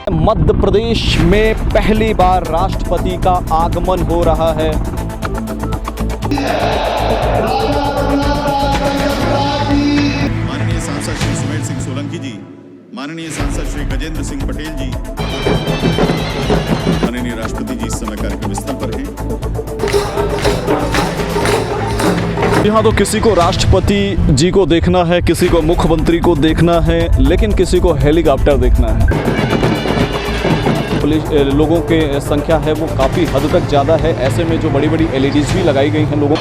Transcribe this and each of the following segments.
मध्य प्रदेश में पहली बार राष्ट्रपति का आगमन हो रहा है। माननीय सांसद श्री सुमेर सिंह सोलंकी जी, माननीय सांसद श्री गजेंद्र सिंह पटेल जी, माननीय राष्ट्रपति जी इस समय कार्यक्रम स्थल पर हैं। यहाँ तो किसी को राष्ट्रपति जी को देखना है, किसी को मुख्यमंत्री को देखना है, लेकिन किसी को हेलीकॉप्टर देखना है। पुलिस लोगों की संख्या है वो काफ़ी हद तक ज़्यादा है। ऐसे में जो बड़ी बड़ी एलईडीज भी लगाई गई हैं लोगों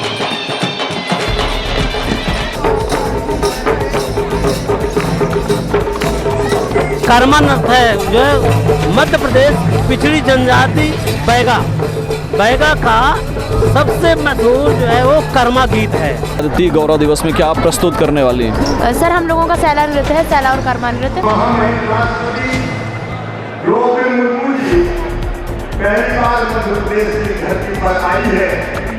कर्मन्नत है जो मध्य प्रदेश पिछड़ी जनजाति बैगा का सबसे मशहूर जो है वो कर्मा गीत है। भारतीय गौरव दिवस में क्या आप प्रस्तुत करने वाली हैं? सर हम लोगों का सैला नृत्य है, सैला और कर्मा नृत्य। द्रौपदी मुर्मू जी पहली बार मध्य प्रदेश की धरती पर आई है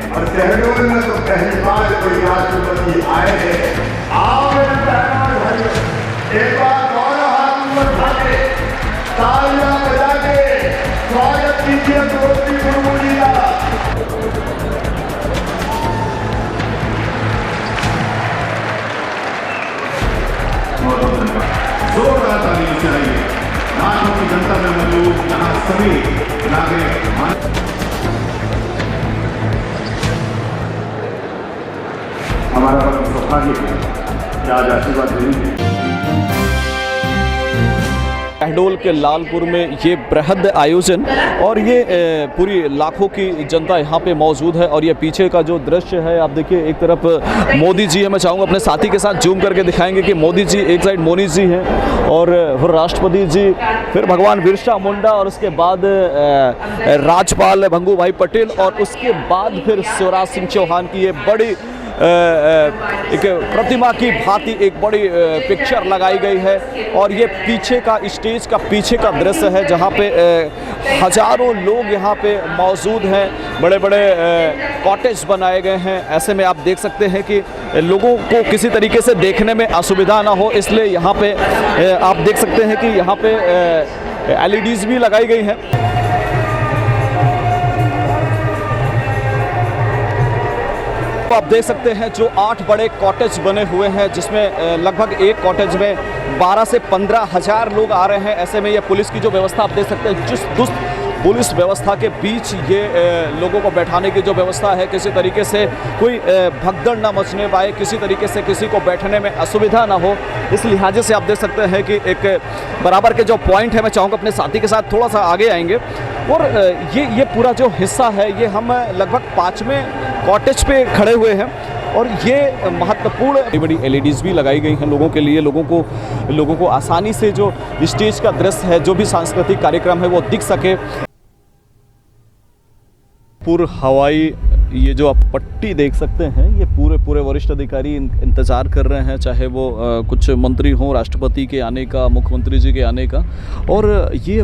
और शहडोल में तो पहली बार कोई राष्ट्रपति आए हैं। आओ मेरे बहनों भाइयों, एक बार दोनों हाथ ऊपर उठा के तालियां बजा के स्वागत कीजिए द्रौपदी मुर्मू जी का। जोरदार तालियों से आइए। लाखों की जनता में मौजूद यहाँ सभी नागरिक हमारा सौभाग्य है कि आज आशीर्वाद देंगे। शहडोल के लालपुर में ये बृहद आयोजन और ये पूरी लाखों की जनता यहाँ पे मौजूद है। और ये पीछे का जो दृश्य है आप देखिए, एक तरफ मोदी जी है। मैं चाहूँगा अपने साथी के साथ जूम करके दिखाएंगे कि मोदी जी एक साइड, मोदी जी हैं और फिर राष्ट्रपति जी, फिर भगवान बिरसा मुंडा और उसके बाद राज्यपाल भंगू भाई पटेल और उसके बाद फिर शिवराज सिंह चौहान की ये बड़ी एक प्रतिमा की भांति एक बड़ी पिक्चर लगाई गई है। और ये पीछे का स्टेज का पीछे का दृश्य है जहाँ पे हजारों लोग यहाँ पे मौजूद हैं। बड़े बड़े कॉटेज बनाए गए हैं। ऐसे में आप देख सकते हैं कि लोगों को किसी तरीके से देखने में असुविधा ना हो, इसलिए यहाँ पे आप देख सकते हैं कि यहाँ पे एलईडीज भी लगाई गई हैं। आप देख सकते हैं जो 8 बड़े कॉटेज बने हुए हैं, जिसमें लगभग एक कॉटेज में 12 से 15 हज़ार लोग आ रहे हैं। ऐसे में ये पुलिस की जो व्यवस्था आप देख सकते हैं, जिस दुष्ट पुलिस व्यवस्था के बीच ये लोगों को बैठाने की जो व्यवस्था है, किसी तरीके से कोई भगदड़ ना मचने पाए, किसी तरीके से किसी को बैठने में असुविधा ना हो, इस लिहाजे से आप देख सकते हैं कि एक बराबर के जो पॉइंट है, मैं चाहूँगा अपने साथी के साथ थोड़ा सा आगे आएंगे। और ये पूरा जो हिस्सा है ये हम लगभग 5वें कॉटेज पे खड़े हुए हैं और ये महत्वपूर्ण बड़ी बड़ी एलईडीज भी लगाई गई हैं लोगों के लिए, लोगों को आसानी से जो स्टेज का दृश्य है, जो भी सांस्कृतिक कार्यक्रम है वो दिख सके। पूर्व हवाई ये जो आप पट्टी देख सकते हैं, ये पूरे वरिष्ठ अधिकारी इंतज़ार कर रहे हैं, चाहे वो कुछ मंत्री हों, राष्ट्रपति के आने का, मुख्यमंत्री जी के आने का। और ये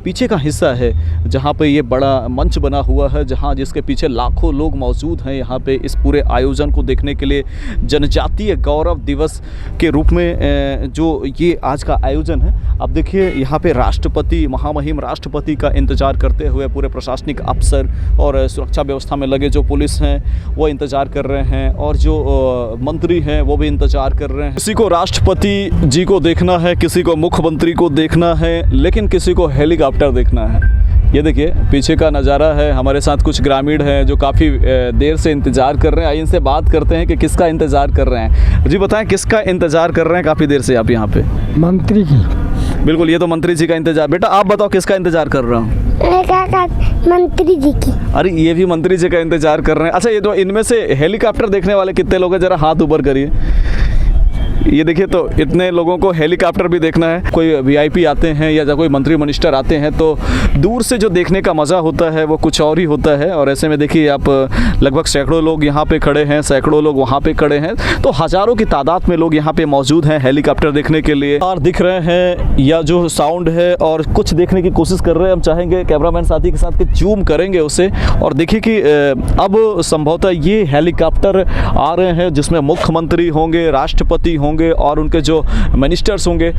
पीछे का हिस्सा है जहाँ पे ये बड़ा मंच बना हुआ है, जहाँ जिसके पीछे लाखों लोग मौजूद हैं यहाँ पे इस पूरे आयोजन को देखने के लिए। जनजातीय गौरव दिवस के रूप में जो ये आज का आयोजन है, अब देखिए यहाँ पे राष्ट्रपति, महामहिम राष्ट्रपति का इंतज़ार करते हुए पूरे प्रशासनिक अफसर और सुरक्षा व्यवस्था में लगे जो पुलिस हैं वो इंतज़ार कर रहे हैं और जो मंत्री हैं वो भी इंतज़ार कर रहे हैं। किसी को राष्ट्रपति जी को देखना है, किसी को मुख्यमंत्री को देखना है, लेकिन किसी को हेलीकॉप्टर देखना है। ये देखिए पीछे का नज़ारा है। हमारे साथ कुछ ग्रामीण हैं जो काफ़ी देर से इंतज़ार कर रहे हैं। आइए इनसे बात करते हैं कि किसका इंतज़ार कर रहे हैं। जी बताएं, किसका इंतज़ार कर रहे हैं काफ़ी देर से आप यहाँ पे? मंत्री की। बिल्कुल, ये तो मंत्री जी का इंतज़ार। बेटा आप बताओ किसका इंतज़ार कर रहा हूँ? मंत्री जी की। अरे ये भी मंत्री जी का इंतजार कर रहे हैं। अच्छा, ये तो इनमें से हेलीकॉप्टर देखने वाले कितने लोग हैं, जरा हाथ ऊपर करिए। ये देखिए, तो इतने लोगों को हेलीकॉप्टर भी देखना है। कोई वीआईपी आते हैं या कोई मंत्री मिनिस्टर आते हैं तो दूर से जो देखने का मज़ा होता है वो कुछ और ही होता है। और ऐसे में देखिए आप लगभग सैकड़ों लोग यहाँ पे खड़े हैं, सैकड़ों लोग वहाँ पे खड़े हैं, तो हज़ारों की तादाद में लोग यहाँ पे मौजूद हैं हेलीकॉप्टर देखने के लिए। और दिख रहे हैं या जो साउंड है और कुछ देखने की कोशिश कर रहे हैं। हम चाहेंगे कैमरामैन साथी के साथ कि जूम करेंगे उसे और देखिए कि अब संभवतः ये हेलीकॉप्टर आ रहे हैं जिसमें मुख्यमंत्री होंगे, राष्ट्रपति होंगे और उनके जो मिनिस्टर्स होंगे।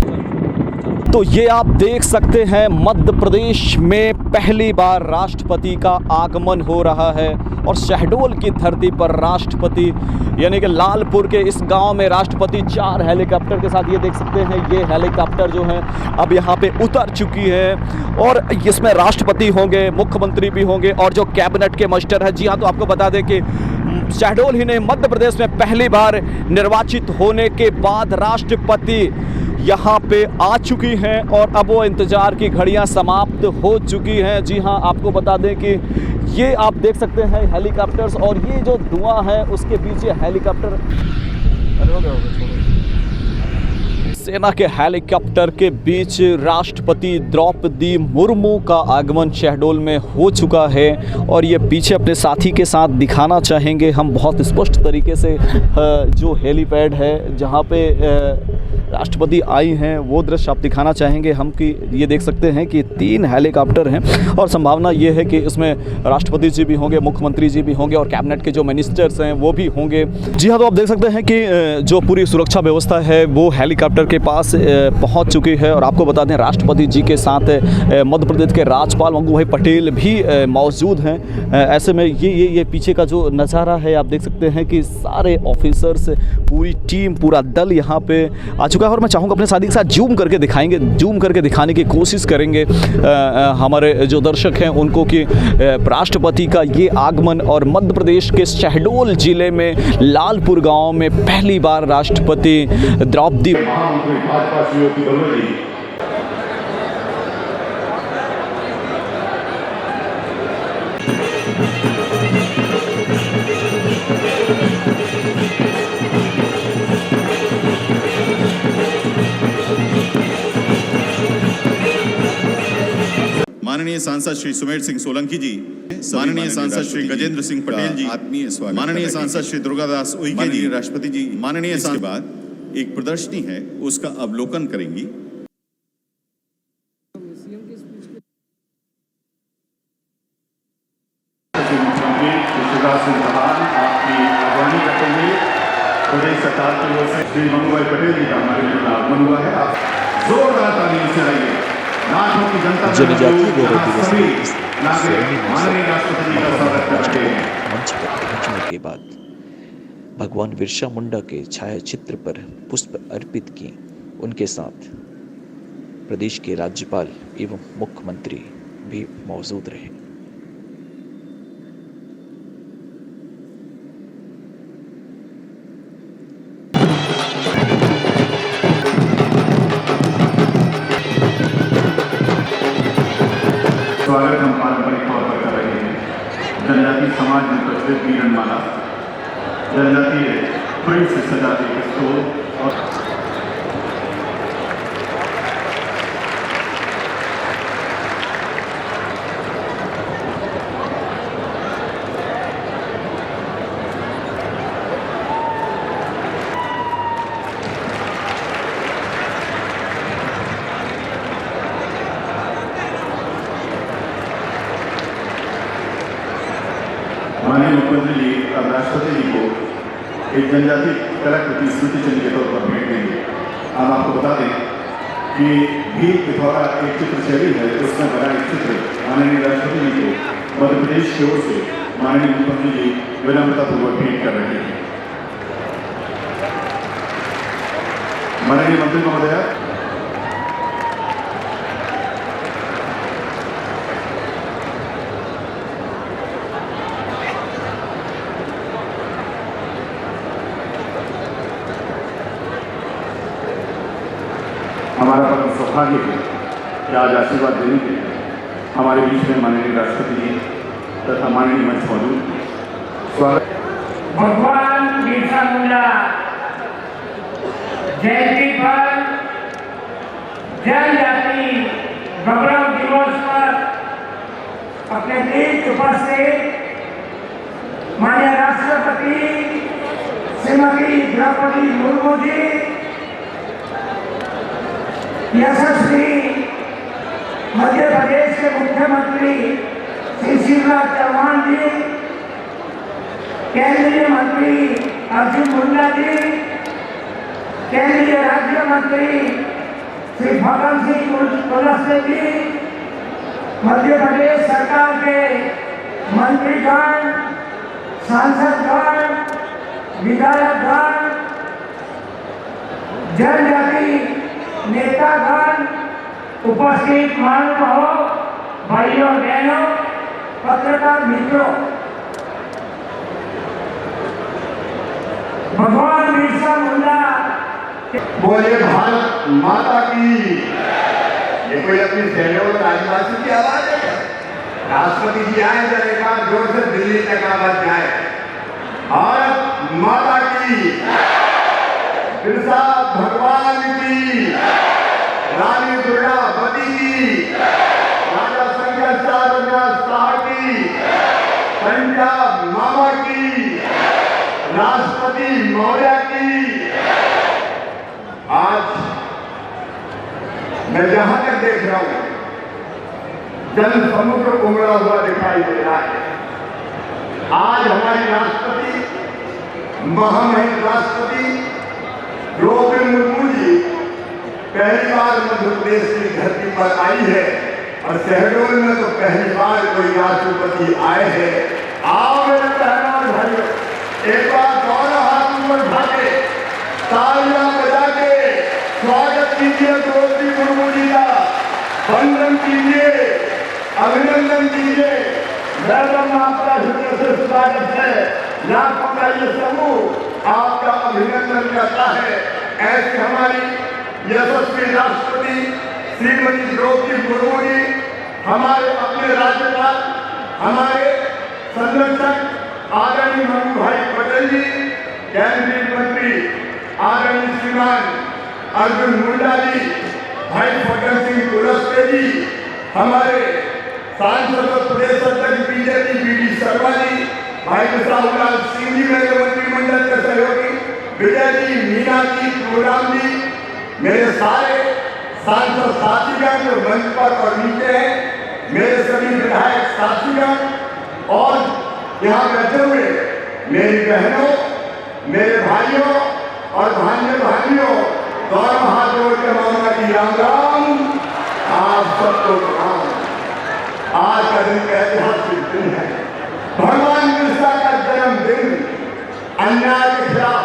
तो ये आप देख सकते हैं मध्य प्रदेश में पहली बार राष्ट्रपति का आगमन हो रहा है और शहडोल की धरती पर राष्ट्रपति यानी कि लालपुर के इस गांव में राष्ट्रपति 4 हेलीकॉप्टर के साथ, ये देख सकते हैं ये हेलीकॉप्टर जो है अब यहाँ पे उतर चुकी है और इसमें राष्ट्रपति होंगे, मुख्यमंत्री भी होंगे और जो कैबिनेट के मिनिस्टर है। जी हाँ, तो आपको बता दें कि शहडोल ही नहीं मध्य प्रदेश में पहली बार निर्वाचित होने के बाद राष्ट्रपति यहाँ पे आ चुकी हैं और अब वो इंतज़ार की घड़ियाँ समाप्त हो चुकी हैं। जी हाँ, आपको बता दें कि ये आप देख सकते हैं हेलीकॉप्टर्स और ये जो धुआं है उसके पीछे हेलीकॉप्टर, सेना के हेलीकॉप्टर के बीच राष्ट्रपति द्रौपदी मुर्मू का आगमन शहडोल में हो चुका है और ये पीछे अपने साथी के साथ दिखाना चाहेंगे हम बहुत स्पष्ट तरीके से जो हेलीपैड है जहाँ पे राष्ट्रपति आई हैं वो दृश्य आप दिखाना चाहेंगे हम कि ये देख सकते हैं कि 3 हेलीकॉप्टर हैं और संभावना ये है कि इसमें राष्ट्रपति जी भी होंगे, मुख्यमंत्री जी भी होंगे और कैबिनेट के जो मिनिस्टर्स हैं वो भी होंगे। जी हाँ, तो आप देख सकते हैं कि जो पूरी सुरक्षा व्यवस्था है वो हेलीकॉप्टर के पास पहुंच चुकी है और आपको बता दें राष्ट्रपति जी के साथ मध्य प्रदेश के राज्यपाल मंगू भाई पटेल भी मौजूद हैं। ऐसे में ये पीछे का जो नज़ारा है आप देख सकते हैं कि सारे ऑफिसर्स, पूरी टीम, पूरा दल यहाँ पे आ चुका है और मैं चाहूँगा अपने साथी के साथ जूम करके दिखाने की कोशिश करेंगे हमारे जो दर्शक हैं उनको कि राष्ट्रपति का ये आगमन और मध्य प्रदेश के शहडोल जिले में लालपुर गांव में पहली बार राष्ट्रपति द्रौपदी भाजपा श्रीमती बनर्जी माननीय सांसद श्री सुमेर सिंह सोलंकी जी, माननीय सांसद श्री गजेंद्र सिंह पटेल जी, आत्मीय स्वागत, माननीय सांसद श्री दुर्गादास उइके जी, राष्ट्रपति जी, माननीय के बाद एक प्रदर्शनी है उसका अवलोकन करेंगी। मुख्यमंत्री शिवराज सिंह चौहान आपकी अगवानी करते हुए प्रदेश सरकार की ओर से श्री मंगू भाई पटेल जी का हमारे बीच आगमन हुआ है। आप जोरदार तालियों से आइए। लाखों की जनता जनजातीय गौरव दिवस माननीय राष्ट्रपति जी का स्वागत करते हैं। मंच पर पहुंचने के बाद भगवान बिरसा मुंडा के छायाचित्र पर पुष्प अर्पित किए। उनके साथ प्रदेश के राज्यपाल एवं मुख्यमंत्री भी मौजूद रहे। स्वागत हम पारंपरिक तौर पर कर रहे हैं। जनजातीय समाज में प्रचलित वीरनमाला, जनजातीय प्रिंट से सजा एक स्टोर और माननीय मुख्यमंत्री जी अब राष्ट्रपति जी को एक जनजातीय कलाकृति स्मृति चिन्ह के तौर पर भेंट देंगे। हम आपको बता दें कि भील पिथौरा एक चित्र शैली है, उसमें बना एक चित्र माननीय राष्ट्रपति जी को मध्य प्रदेश की ओर से माननीय मुख्यमंत्री जी विनम्रतापूर्वक भेंट कर रहे हैं। माननीय मंत्री महोदय, हमारा परम सौभाग्य है कि आज आशीर्वाद देने के लिए हमारे बीच में माननीय राष्ट्रपति जी तथा माननीय मंच मौजूद हैं। स्वागत। भगवान बिरसा मुंडा जयंती पर जनजाति गौरव दिवस पर अपने बीच उपस्थित माननीय राष्ट्रपति श्रीमती द्रौपदी मुर्मू जी, यशस्वी मध्य प्रदेश के मुख्यमंत्री श्री शिवराज चौहान जी, केंद्रीय मंत्री अर्जुन मुंडा जी, केंद्रीय राज्य मंत्री श्री फग्गन सिंह कुलस्ते जी, मध्य प्रदेश सरकार के मंत्रीगण, सांसदगण, विधायकगण, जनजाति नेतागण, उपस्थित महानुभावों, भाइयों बहनों, पत्रकार मित्रों, भगवान बिरसा मुंडा बोले भारत माता की। ये कोई अपनी शहरों और आदिवासी की आवाज है? राष्ट्रपति जी आए जब एक बार जोर से दिल्ली तक आवाज जाए, भारत माता की, बिरसा भगवान की, रानी दुर्गावती की, राजा शंकर शाह की, पंजाब मामा की, राष्ट्रपति मौर्य की। आज मैं जहां तक देख रहा हूं, जन समुद्र उमड़ा हुआ दिखाई दे रहा है। आज हमारी राष्ट्रपति, महामहिम राष्ट्रपति द्रौपदी मुर्मू जी पहली बार मध्य प्रदेश की धरती पर आई है और शहडोल में तो पहली बार कोई राष्ट्रपति आए हैं। आओ मेरे बहनों और भाइयों, एक बार दोनों हाथ ऊपर उठा के तालियां बजा के स्वागत कीजिए द्रौपदी मुर्मू जी का, वंदन कीजिए, अभिनंदन कीजिए। मैडम आपका हृदय से स्वागत है। लाखों का ये समूह आपका अभिनंदन करता है। ऐसे हमारी यशस्वी राष्ट्रपति श्रीमती द्रौपदी मुर्मू जी, हमारे अपने राज्यपाल, हमारे संरक्षक आदरणीय मनु भाई पटेल जी, केंद्रीय मंत्री आदरणीय श्रीमान अर्जुन मुंडा जी, भाई फग्गन सिंह कुलस्ते जी, हमारे सांसद और प्रदेश अध्यक्ष बीजेपी बी.डी. शर्मा जी, भाई विशाल सिंह जी, मेरे मंत्रिमंडल के सहयोगी विजय जी, मीना जी, प्रोग्राम जी, मेरे सारे सांसद साथीगण जो मंच पर और नीचे हैं, मेरे सभी विधायक साथीगण और यहाँ बैठे हुए मेरी बहनों, मेरे भाइयों और भाइयों, दोनों हाथ जोड़ के मामा की राम राम। आप सबको प्रणाम। आज का दिन का ऐतिहासिक दिन है। भगवान बिरसा का जन्मदिन। अन्याय के खिलाफ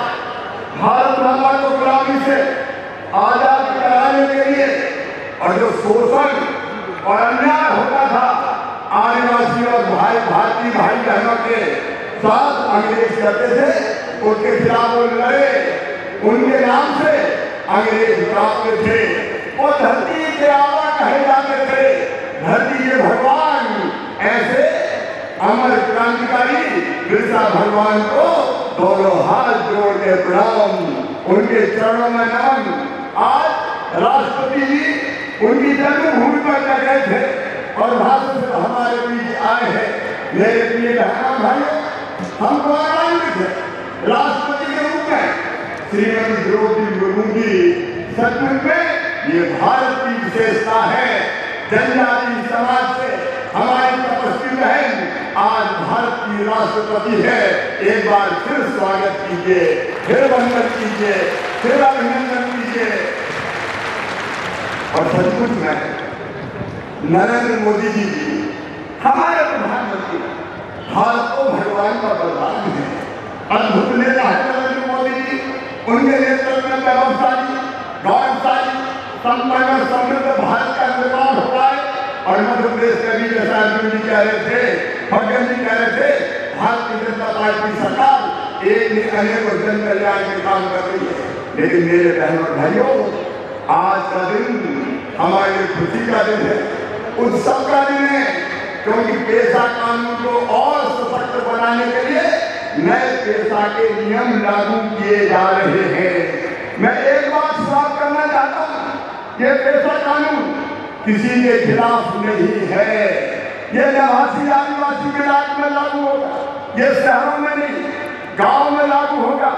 भारत माता को गुलामी से आजाद कराने के लिए और जो शोषण और अन्याय होता था आदिवासी और भारतीय भाई बहनों के साथ अंग्रेज करते थे, उनके खिलाफ वो लड़े, उनके नाम से अंग्रेज कांपते थे। वो धरती के आवा कहे जाते थे, धरती के भगवान। ऐसे अमर क्रांतिकारी बिरसा भगवान को दोनों हाथ जोड़ के प्रणाम, उनके चरणों में नमन। आज राष्ट्रपति जी उनकी जन्मभूमि पर गए थे और भाषण से हमारे बीच आए हैं। मेरे प्रिय बहनों भाइयों, हम गौरवान्वित हैं राष्ट्रपति के रूप में श्रीमती द्रौपदी मुर्मू जी। सचमुच में ये भारत की विशेषता है। जनजाति समाज से हमारी तपस्वी बहन आज भारत की राष्ट्रपति है। एक बार फिर स्वागत कीजिए, फिर वंदन कीजिए, फिर अभिनंदन कीजिए। और सचमुच में नरेंद्र मोदी जी हमारे प्रधानमंत्री भारत को भगवान का बरदान है। अद्भुत नेता है नरेंद्र मोदी जी। उनके नेतृत्व में वैभवशाली, गौरवशाली, संपन्न और समृद्ध भारत का निर्माण हो रहा है। और मध्य प्रदेश के भी जैसा अर्जुन जी कह रहे थे, फग्गन जी कह रहे थे, भारतीय जनता पार्टी सरकार एक ने अनेक जन कल्याण के काम कर रही है। लेकिन मेरे बहनों और भाइयों, आज का दिन हमारे लिए खुशी का दिन है, उत्सव का दिन है, क्योंकि पेशा कानून को और सशक्त बनाने के लिए नए पेशा के नियम लागू किए जा रहे हैं। मैं एक बात साफ करना चाहता हूँ, ये पेशा कानून किसी के खिलाफ नहीं है। ये निवासी आदिवासी के इलाके में लागू होगा, ये शहरों में नहीं, गांव में लागू होगा।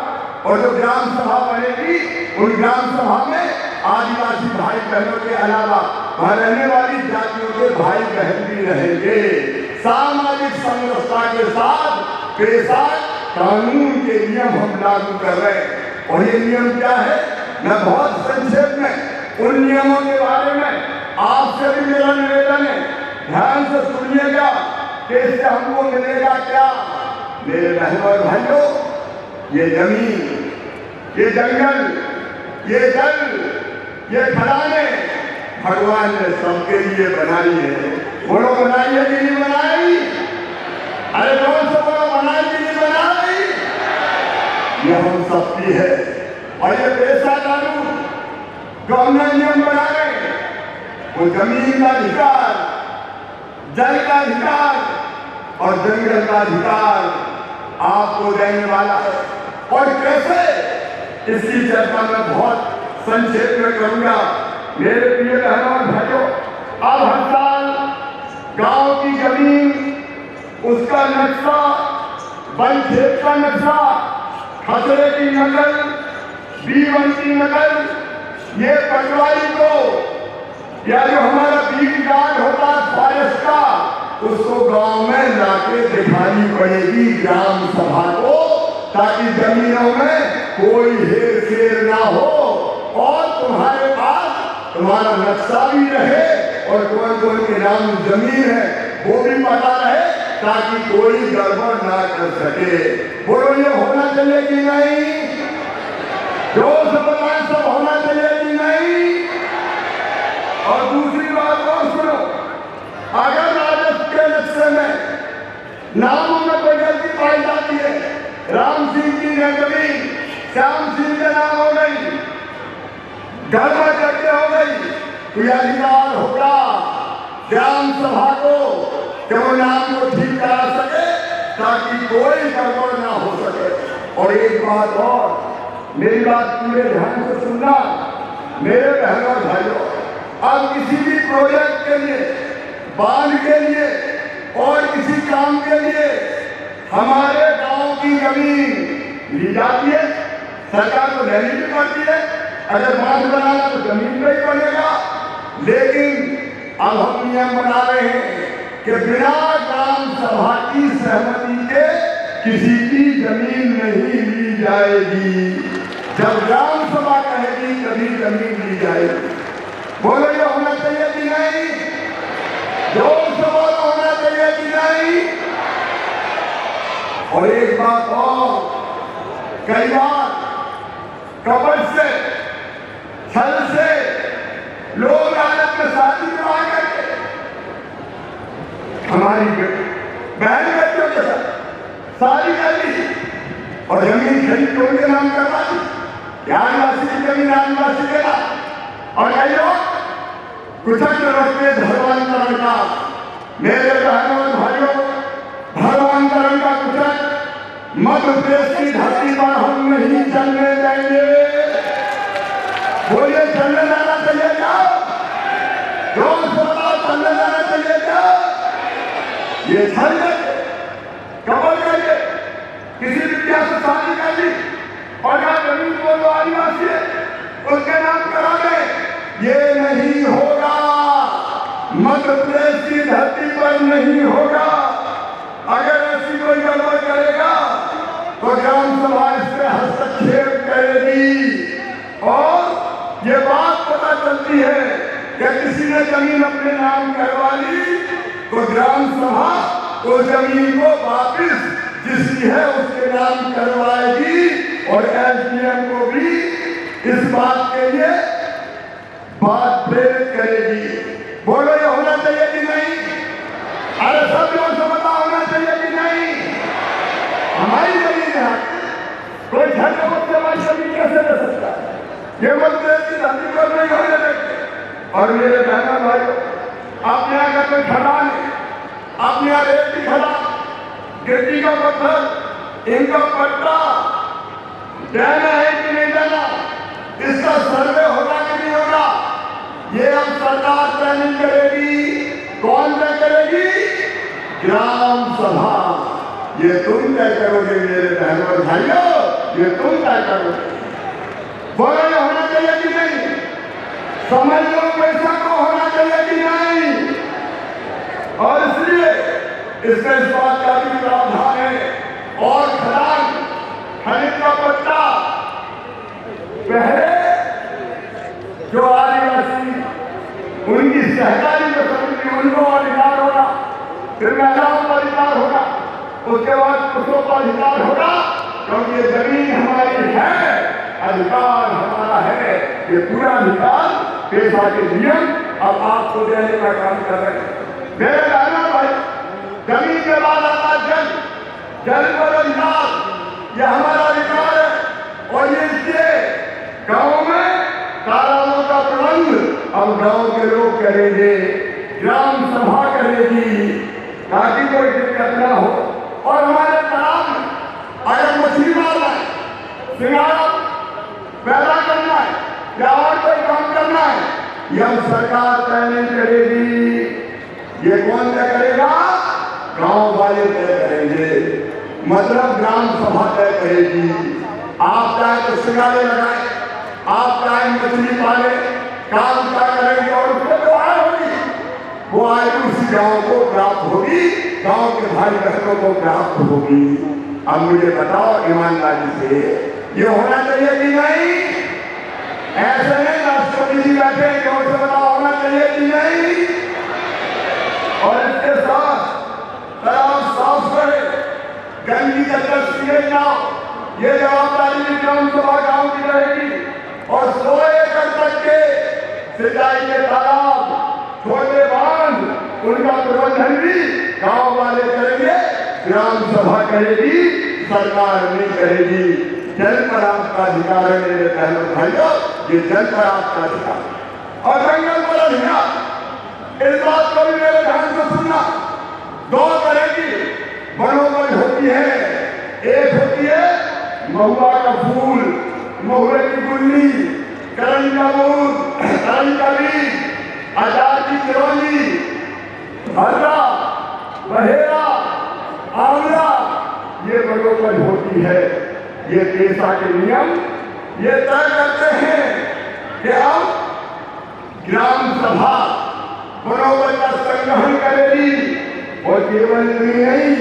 और जो ग्राम सभा बनेगी, उन ग्राम सभा में आदिवासी भाई बहनों के अलावा वहां रहने वाली जातियों के भाई बहन भी रहेंगे। सामाजिक समरसता के साथ पेशा कानून के नियम हम लागू कर रहे हैं। और ये नियम क्या है, मैं बहुत संक्षेप में उन नियमों के बारे में आपसे भी मेरा निवेदन है, ध्यान से सुनिएगा कि इससे हमको मिलेगा क्या। मेरे बहनों और भाइयों, ये जमीन, ये जंगल, ये जल, ये खदाने भगवान ने सबके लिए बनाई है। बोलो बनाई है कि नहीं बनाई? अरे कौन सा बोलो बनाई कि नहीं बनाई? ये हम सबकी है। और ये पैसा कानून गवर्नमेंट नियम बना रहे, वो जमीन का अधिकार, जल का अधिकार और जंगल का अधिकार आपको देने वाला है। और कैसे, इसकी चर्चा मैं बहुत संक्षेप में करूंगा। मेरे प्रिय बहनों और भाइयों, अब हर साल गांव की जमीन, उसका नक्शा, वन खेत का नक्शा, खसरे की नकल, B1 की नकल, ये पटवारी को या जो हमारा बीट गार्ड होता है फॉरेस्ट का, उसको गांव में लाके दिखानी पड़ेगी ग्राम सभा को, ताकि जमीनों में कोई हेर फेर ना हो और तुम्हारे पास तुम्हारा नक्शा भी रहे और कौन कौन के नाम जमीन है वो भी पता रहे, ताकि कोई गड़बड़ ना कर सके। बोलो ये होना चाहिए कि नहीं? जो सब सब होना चाहिए कि नहीं? और दूसरी बात और सुनो, अगर राजस्व के नक्शे में नामों में कोई गलती पाई जाती है, राम सिंह की जमीन श्याम सिंह के नाम हो गई, गड़बड़ करके हो गई, तो यह अधिकार होगा ग्राम सभा को कि वो नाम को ठीक करा सके, ताकि कोई गड़बड़ ना हो सके। और एक बात और, मेरी बात पूरे ध्यान से सुनना मेरे बहनों और भाइयों, अब किसी भी प्रोजेक्ट के लिए, बांध के लिए और किसी काम के लिए हमारे गांव की जमीन ली जाती है, सरकार को लेनी भी पड़ती है। अगर बांध बनाना तो जमीन पे ही बनेगा, लेकिन अब हम नियम बना रहे हैं कि बिना ग्राम सभा की सहमति के किसी की जमीन नहीं ली जाएगी। जब ग्राम सभा कहेगी तभी जमीन ली जाएगी। बोलो ये होना चाहिए कि नहीं? जोर से बोलो होना चाहिए कि नहीं? और एक बात और, कई बार कपट से, छल से लोग आदत में शादी करवा करके हमारी बहन बेटियों के साथ शादी कर ली और जमीन खरीद के उनके नाम करवा दी, आदिवासी की जमीन आदिवासी के नाम। और कई लोग कुचक्र रखते धर्मांतरण का। मेरे बहनों और भाइयों, धर्मांतरण का कुचक्र मध्य प्रदेश की धरती पर हम नहीं चलने देंगे। बोलिए चलने जाना चाहिए क्या? जोर से बताओ, चलने जाना चाहिए क्या? ये छल करके, कबल करके किसी विद्या से शादी कर ली और यहाँ जमीन को जो आदिवासी है उसके नाम करा गए, ये नहीं होगा। मध्य प्रदेश की धरती पर नहीं होगा। अगर ऐसी कोई गड़बड़ करेगा तो ग्राम सभा इस पे हस्तक्षेप करेगी। और ये बात पता चलती है कि किसी ने जमीन अपने नाम करवा ली तो ग्राम सभा उस जमीन को वापिस जिसकी है उसके नाम करवाएगी और SDM को भी इस बात के लिए बात प्रेरित करेगी। बोलो ये होना चाहिए कि नहीं? अरे सब लोग से पता होना चाहिए कि नहीं? हमारी जमीन है, कोई झंडे मुझसे हमारी जमीन कैसे ले सकता है? ये मध्य की धरती पर नहीं होने देते। और मेरे बहनों भाइयों, अपने यहाँ का कोई खदान है, अपने यहाँ रेती खदान, गिट्टी का पत्थर, इनका पट्टा देना है कि नहीं देना, इसका सर्वे होगा कि नहीं होगा, ये अब सरकार तय नहीं करेगी। कौन तय करेगी? ग्राम सभा। ये तुम तय करोगे मेरे बहनों और भाइयों, ये तुम तय करोगे। बोलो ये होना चाहिए कि नहीं? समझ लो पैसा को होना चाहिए कि नहीं? और इसलिए इसमें इस बात का भी प्रावधान है और खदान, खनिज का पट्टा पहले जो आदिवासी उनकी सहकारी जो समिति उनको अधिकार होगा, फिर महिलाओं का अधिकार होगा, उसके बाद पुरुषों का अधिकार होगा, क्योंकि ये जमीन हमारी है, अधिकार हमारा है। ये पूरा अधिकार पेशा के नियम अब आपको देने का काम कर रहे हैं। मेरे बहनों भाई, जमीन के बाद आता जल, जल पर अधिकार, ये हमारा अधिकार है। और ये इसलिए गाँव में तालाबों का प्रबंध अब गाँव के लोग करेंगे, ग्राम सभा करेगी, ताकि कोई दिक्कत न हो। और हमारे तालाब में अगर मछली मारना है, सिंगारा पैदा करना है या और कोई काम करना है, यह सरकार तय नहीं करेगी। ये कौन तय करेगा? गांव वाले तय करेंगे, मतलब ग्राम सभा तय करेगी। आप चाहे तो सिंगारे लगाए, आप चाहे मछली पाले, काम क्या करेंगे और उसमें जो आय होगी वो आय उसी गांव को प्राप्त होगी, गांव के भाई बहनों को प्राप्त होगी। अब मुझे बताओ ईमानदारी से, ये होना चाहिए कि नहीं? ऐसे नहीं राष्ट्रपति जी बैठे क्यों से बताओ, होना चाहिए कि नहीं? और इसके साथ तालाब साफ करे, गंदगी का दस्त सीधे जाओ, ये जवाबदारी भी ग्राम सभा गांव की रहेगी। और 100 एकड़ तक के सिंचाई के तालाब, छोटे बांध, उनका प्रबंधन भी गांव वाले करेंगे, ग्राम सभा करेगी, सरकार नहीं करेगी। जल पर आपका अधिकार है मेरे बहनों भाइयों, ये जल पर आपका अधिकार। और जंगल पर अधिकार, इस बात को भी मेरे ध्यान से सुनना। 2 तरह की वनोपज होती है, एक होती है महुआ का फूल, महुए की गुल्ली, करंज का मूल, करंज का बीज, अचार की चिरौंजी, हर्रा, बहेरा, आंवला, ये वनोपज होती है। ये पेशा के नियम ये तय करते हैं कि अब ग्राम सभा वनोपज का संग्रहण करेगी और केवल नहीं,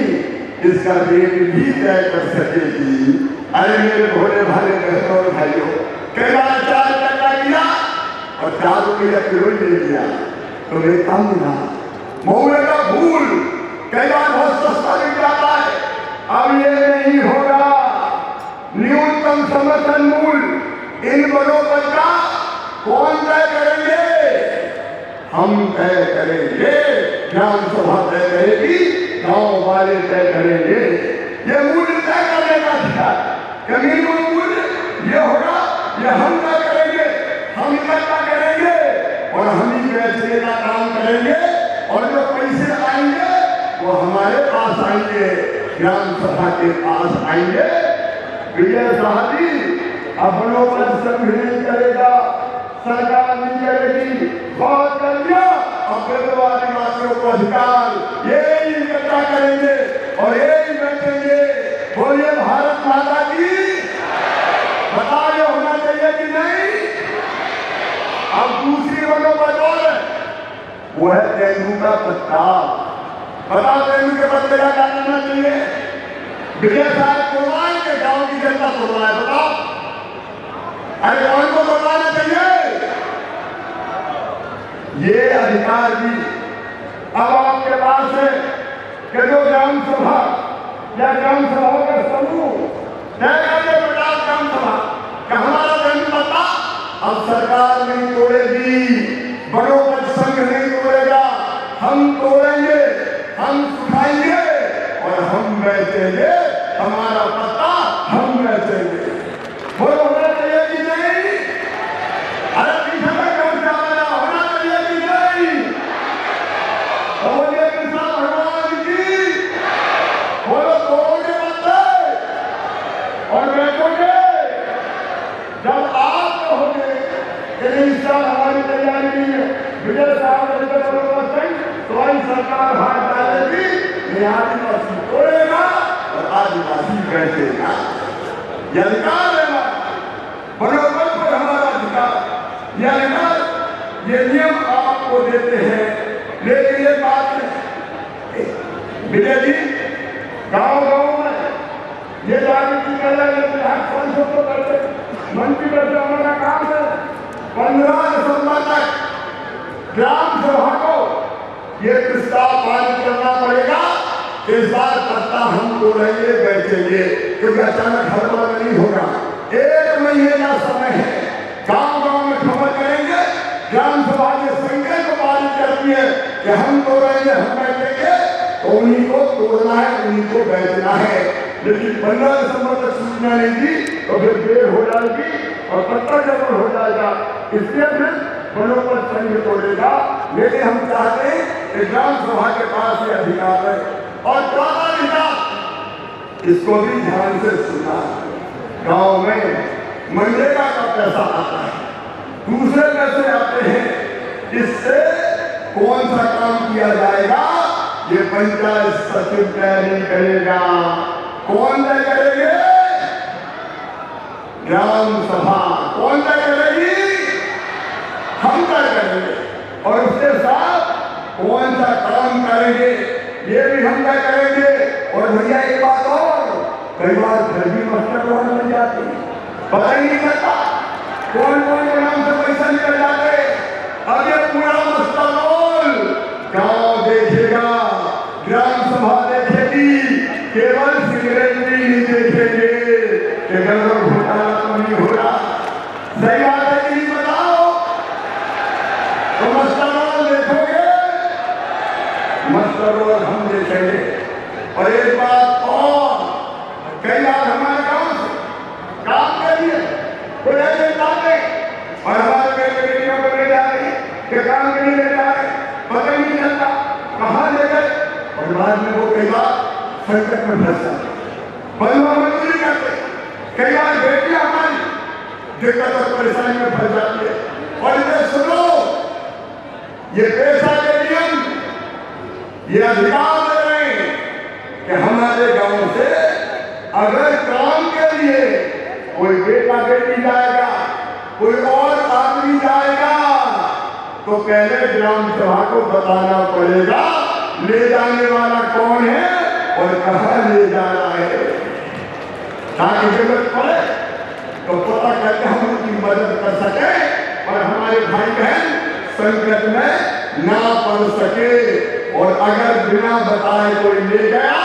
इसका रेट भी तय कर सकेगी। अरे मेरे भोले भाले बहनों और भाइयों, कई बार 4 टका लिया और 4 रुपया किलो ले लिया तो मैं कम ना। महुए का फूल कई बार बहुत सस्ता बिक जाता है, अब ये नहीं होगा। न्यूनतम समर्थन मूल्य इन वनोपज का कौन तय करेंगे? हम तय करेंगे, ग्राम सभा तय करेगी, गांव वाले तय करेंगे। ये मूल्य तय करने का अधिकार, मिनिमम मूल्य ये होगा, ये हम तय करेंगे, हम इकट्ठा करेंगे और हम ही बेचने का काम करेंगे। और जो पैसे आएंगे वो हमारे पास आएंगे, ग्राम सभा के पास आएंगे। विजय साहब जी अपनों पर संग्रह करेगा, सरकार नहीं करेगी, बहुत कर दिया। अब आदिवासियों को अधिकार ये इकट्ठा करेंगे और ये बैठेंगे। बोलिए भारत माता की, बताइए होना चाहिए कि नहीं? अब दूसरी वनोपज और है, वो है तेंदू का पत्ता। बताओ तेंदू के पत्ते का क्या करना चाहिए? विजय साहब कुर्बान के गांव की जनता कुर्बान, बताओ अरे कौन को कुर्बाना चाहिए? ये अधिकार भी अब आपके पास है कि जो ग्राम सभा या ग्राम सभाओं का समूह तय करके 50 ग्राम सभा का हमारा तेंदू पत्ता अब सरकार नहीं तोड़ेगी, वनोपज संघ नहीं तोड़ेगा, हम तोड़ेंगे, हम सुखाएंगे और हम बेचेंगे। हमारा पत्ता हम बेचेंगे। बोलो होना चाहिए कि नहीं? अरे पीछे तक होना चाहिए कि नहीं? बोलिए कृष्ण भगवान की, बोलो तोड़ोगे पत्ते और बेचोगे। जब आप कहोगे कि इस साल हमारी तैयारी नहीं है, विजय साहब तो आई सरकार भाग डालेगी, आदिवासी तोड़ेगा और आदिवासी बैठेगा। यह अधिकार है वनोपज पर हमारा अधिकार, यह अधिकार ये नियम आपको देते हैं। लेकिन ये बात विजय जी गाँव गाँव में ये जागृति कर रहे तो करते मंत्री करते हमारा काम है 15 दिसंबर तक ग्राम सभा ये प्रस्ताव पारित करना पड़ेगा। इस बार पत्ता हम तोड़ेंगे, बेचेंगे, क्योंकि अचानक हड़बड़ नहीं होगा। 1 महीने का समय है, गांव-गांव में खबर करेंगे, ग्राम सभा के संकल्प पारित करती है कि हम तोड़ेंगे, हम बेचेंगे, तो उन्हीं को तोड़ना है, उन्हीं को बेचना है। लेकिन 15 दिसंबर तक सूचना नहीं दी तो फिर देर हो जाएगी और पत्ता जरूर हो जाएगा। इसलिए फिर मनोबल संघ तोड़ेगा। लेकिन हम चाहते हैं कि ग्राम सभा के पास ये अधिकार है और प्राधिकार इसको भी ध्यान से सुना। गांव में मनरेगा का पैसा आता है, दूसरे पैसे आते हैं, इससे कौन सा काम किया जाएगा ये पंचायत सचिव तय नहीं करेगा। कौन तय करेंगे? ग्राम सभा। कौन तय करेगी? हम तय करेंगे। और उसके साथ कौन सा काम करेंगे ये भी हम तय करेंगे। और भैया एक बात और, कई बार फिर भी मास्टर वहां मिल जाती, पता ही नहीं चलता कौन कौन के नाम से पैसा निकल जाते। अब ये पूरा मसला गांव देखेगा, ग्राम सभा देखेगी, केवल सिगरेट भी नहीं देखेंगे कि गड़बड़ घोटाला तो नहीं हो रहा। सही बात है कि नहीं? बताओ। तो मस्टरोल देखोगे, मस्टरोल हम देखेंगे। और एक बात और, कई बार हमारे गांव से काम के लिए कोई ऐसे जाते और हमारे बेटियों को ले जा रही कि काम के लिए ले जा रहे, पता ही नहीं चलता कहाँ ले गए। और बाद में वो कई बार संकट में फंस जाते, बलवा मजदूरी करते। कई बार बेटियां हमारी दिक्कत और परेशानी में फंस जाती है। और इसे सुनो, ये पेशा के नियम, ये अधिकार दे रहे हैं कि हमारे गांव से अगर काम के लिए कोई बेटा बेटी जाएगा, कोई और आदमी जाएगा, तो पहले ग्राम सभा को बताना पड़ेगा ले जाने वाला कौन है और कहां ले जा रहा है, ताकि जरूरत पड़े तो पता करके हम उनकी मदद कर सके और हमारे भाई बहन संकट में ना पड़ सके। और अगर बिना बताए कोई ले गया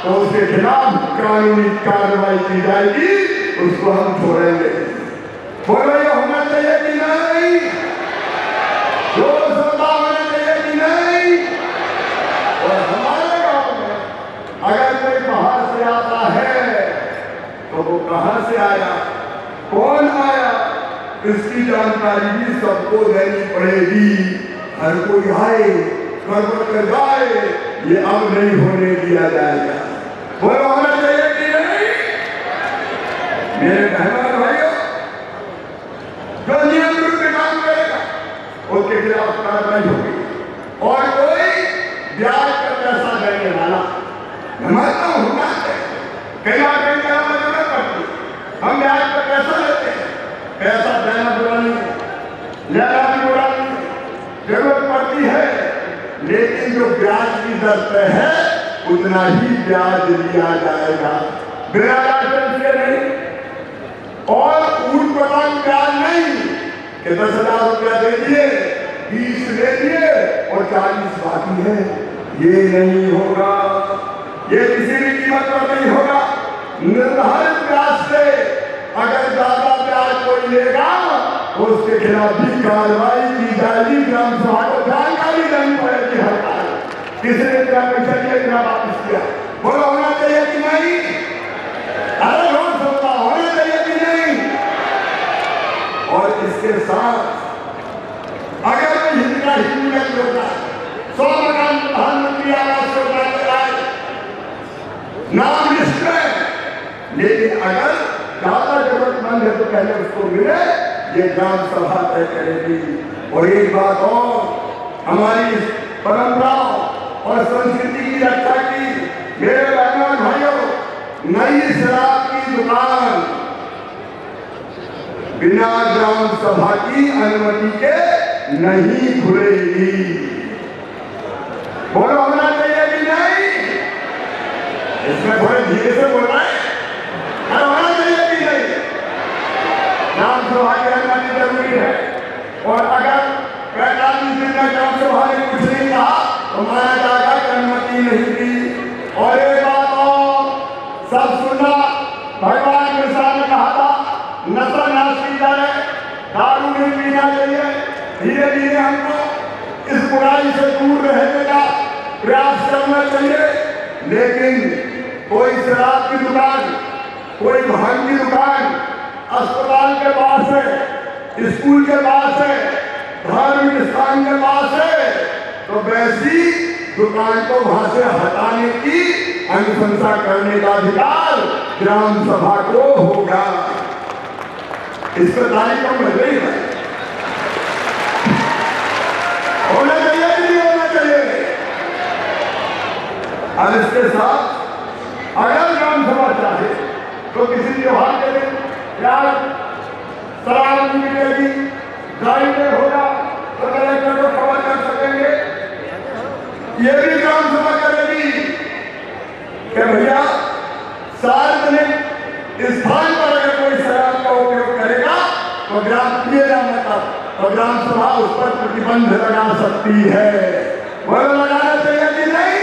तो उसके खिलाफ कानूनी कार्रवाई की जाएगी, उसको हम छोड़ेंगे। बोलो ये होना चाहिए कि नहीं? जो सत्ता होना चाहिए कि नहीं? और हमारे गांव में अगर कोई बाहर से आता है तो वो कहां से आया, कौन आया, इसकी जानकारी भी सबको देनी पड़ेगी। हर कोई आए गड़बड़ कर जाए, ये अब नहीं होने दिया जाएगा। बोलो होना चाहिए कि नहीं? मेरे बहनों भाइयों, जो नियम रूप में काम करेगा उसके खिलाफ कार्रवाई होगी। और कोई ब्याज का पैसा देने वाला, मैं मानता हूं कई बार कई जगह पर जरूरत पड़ती है, हम ब्याज का पैसा लेते हैं, पैसा देना बुरा नहीं है, लेना भी बुरा नहीं है, जरूरत पड़ती है, लेकिन जो ब्याज की दर पे है उतना ही ब्याज लिया जाएगा, बिना लाइसेंस के नहीं। और ऊट पटांग ब्याज नहीं कि 10,000 रुपया दे दिए, 20 ले दिए और 40 बाकी है, ये नहीं होगा। ये किसी भी कीमत पर नहीं होगा। निर्धारित ब्याज से अगर ज्यादा ब्याज कोई लेगा तो उसके खिलाफ भी कार्रवाई की जाएगी। ग्राम सभा को जानकारी देनी पड़ेगी हर बार, किसने इतना पैसा दिया, इतना वापस किया। बोलो होना चाहिए कि नहीं? अरे रोज होता होना चाहिए कि नहीं? और इसके साथ अगर कोई हिंदी हिंदी होता है, 100 मकान प्रधानमंत्री आवास योजना के लाए नाम लिस्ट में, लेकिन अगर ज्यादा जरूरतमंद है तो पहले उसको मिले, ये ग्राम सभा तय करेगी। और एक बात और, हमारी परंपराओं और संस्कृति की रक्षा की, मेरे बहनों और भाइयों, नई शराब की दुकान बिना ग्राम सभा की अनुमति के नहीं खुलेगी। बोलो होना चाहिए कि नहीं? इसमें थोड़े धीरे से बोलना है, होना चाहिए कि नहीं? ग्राम सभा की अनुमति जरूरी है। और अगर 45 दिन में ग्राम सभा ने कुछ नहीं कहा तो माना जाएगा कि अनुमति नहीं दी। और एक बात और सब सुनना, भगवान बिरसा ने कहा था नशा नाश की जाए, दारू नहीं पीना चाहिए। धीरे धीरे हमको इस बुराई से दूर रहने का प्रयास करना चाहिए। लेकिन कोई शराब की दुकान, कोई भांग की दुकान अस्पताल के पास है, स्कूल के पास है, धार्मिक स्थान के पास है, तो वैसी दुकान को वहां से हटाने की अनुशंसा करने का अधिकार ग्राम सभा को होगा। इस पर तारीख को मिल रही है, होना चाहिए कि नहीं होना चाहिए। और इसके साथ अगर ग्राम सभा चाहे तो किसी त्योहार के दिन यार शराब नहीं मिलेगी, गाड़ी में होगा तो कलेक्टर को खबर कर सकेंगे। ये भी ग्राम सभा करेगी कि भैया सार्वजनिक स्थान पर अगर कोई शराब का उपयोग करेगा तो ग्राम पिएगा मतलब, तो ग्राम सभा उस पर प्रतिबंध लगा सकती है। वो लगाना चाहिए कि नहीं?